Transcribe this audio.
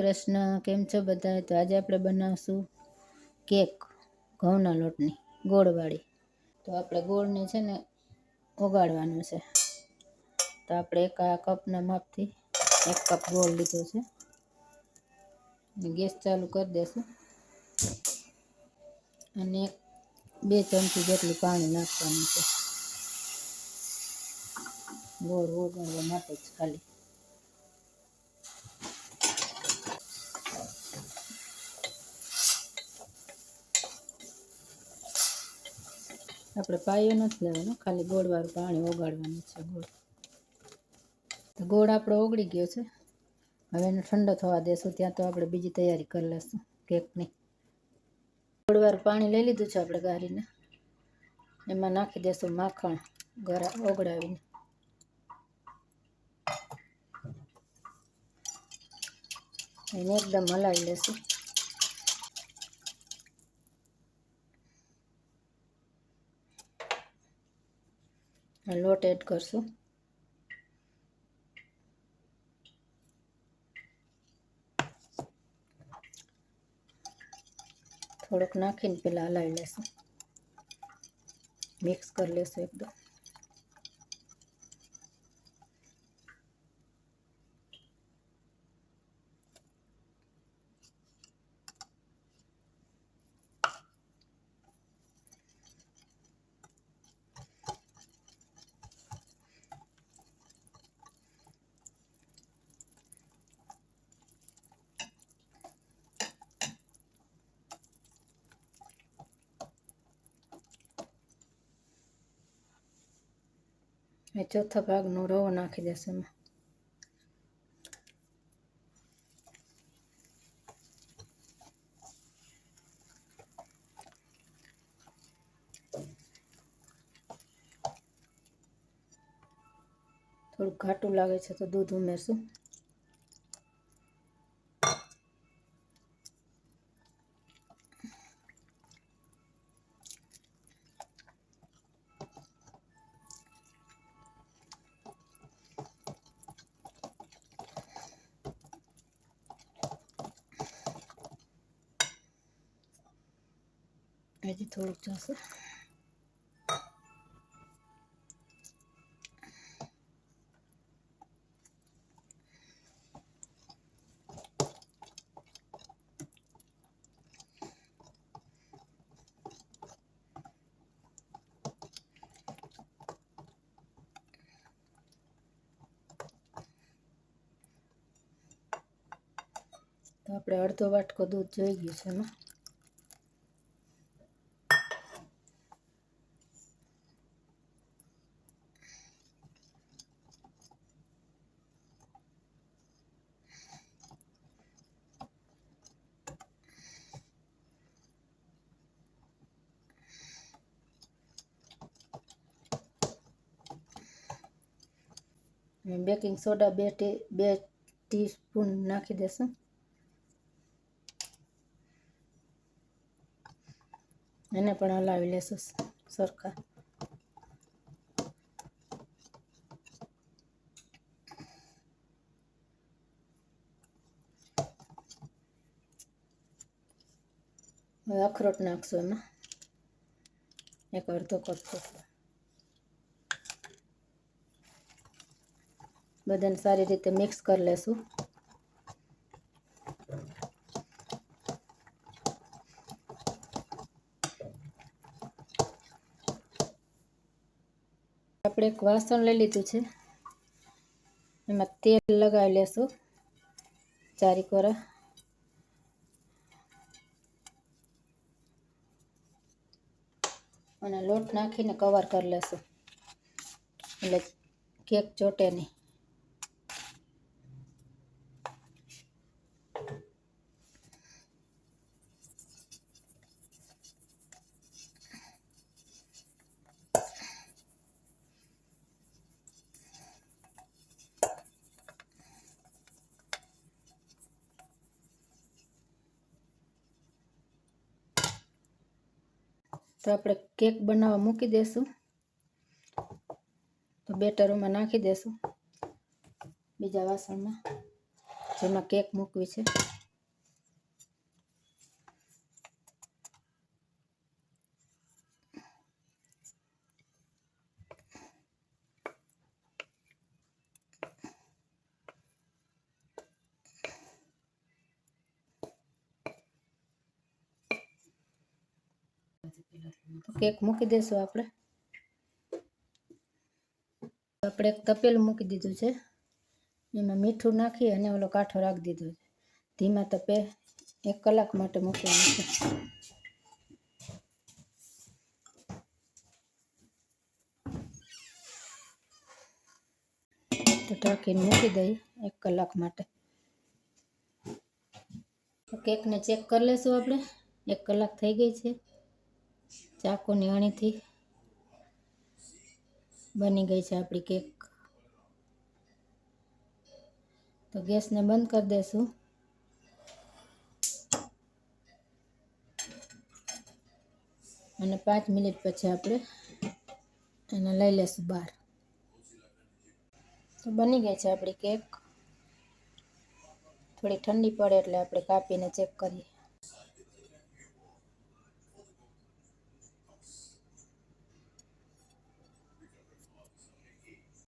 કૃષ્ણ, કેમ છો બધા? તો આજે આપણે બનાવશું કેક ઘઉંના લોટની ગોળવાળી. તો આપણે ગોળને છે ને ઓગાળવાનું છે. તો આપણે એક આ કપના માપથી 1 કપ ગોળ લીધો છે. ગેસ ચાલુ કરી દેશું અને 2 ચમચી જેટલું પાણી નાખવાનું છે. ગોળ ઓગાળવા માટે જ ખાલી. આપણે પાયો નથી લેવાનો, ખાલી ગોળવાળું પાણી ઓગાળવાનું છે. ગોળ આપણો ઓગળી ગયો છે. હવે એને ઠંડો થવા દેશું, ત્યાં તો આપણે બીજી તૈયારી કરી લઈશું કેકની. ગોળવાળું પાણી લઈ લીધું છે આપણે ગાળીને. એમાં નાખી દેશું માખણ ઓગળાવીને. એને એકદમ હલાવી લેશું. લોટ એડ કરશું. થોડુંક નાખીને પહેલાં હલાવી લેશું. મિક્સ કરી લેશું એકદમ. એ ચોથા ભાગનો રવો નાખી દેશું એમાં. થોડુંક ઘાટું લાગે છે તો દૂધ ઉમેરશું. હજી થોડુંક જશે. તો આપણે અડધો વાટકો દૂધ જોઈ ગયું છે એમાં. બેકિંગ સોડા 2 ટીસ્પૂન નાખી દેશું. એને પણ હલાવી લેશું સરખા. હવે અખરોટ નાખશું એમાં, 1 અડધો કપ જેટલો. બધાને સારી રીતે મિક્સ કરી લેશું. આપણે એક વાસણ લઈ લીધું છે, એમાં તેલ લગાવી લેશું 4 કોરા. અને લોટ નાખીને કવર કરી લેશું એટલે કેક ચોટે નહીં. તો આપણે કેક બનાવવા મૂકી દેશું. તો બેટરમાં નાખી દેશું બીજા વાસણમાં જેમાં કેક મૂકવી છે. તો કેક મૂકી દઈશું આપણે. આપણે એક તપેલું મૂકી દીધું છે, એમાં મીઠું નાખી અને ઓલો કાંઠો રાખી દીધો છે. ધીમા તપે 1 કલાક માટે મૂકવાનું છે. તો ઢાંકીને મૂકી દઈએ 1 કલાક માટે. તો કેકને ચેક કરી લઈશું આપણે. 1 કલાક થઈ ગઈ છે. ચાકુની અણીથી બની ગઈ છે આપણી કેક. તો ગેસને બંધ કરી દઈશું. અને 5 મિનિટ પછી આપણે એને લઈ લઈશું બહાર. તો બની ગઈ છે આપણી કેક. થોડી ઠંડી પડે એટલે આપણે કાપીને ચેક કરીએ.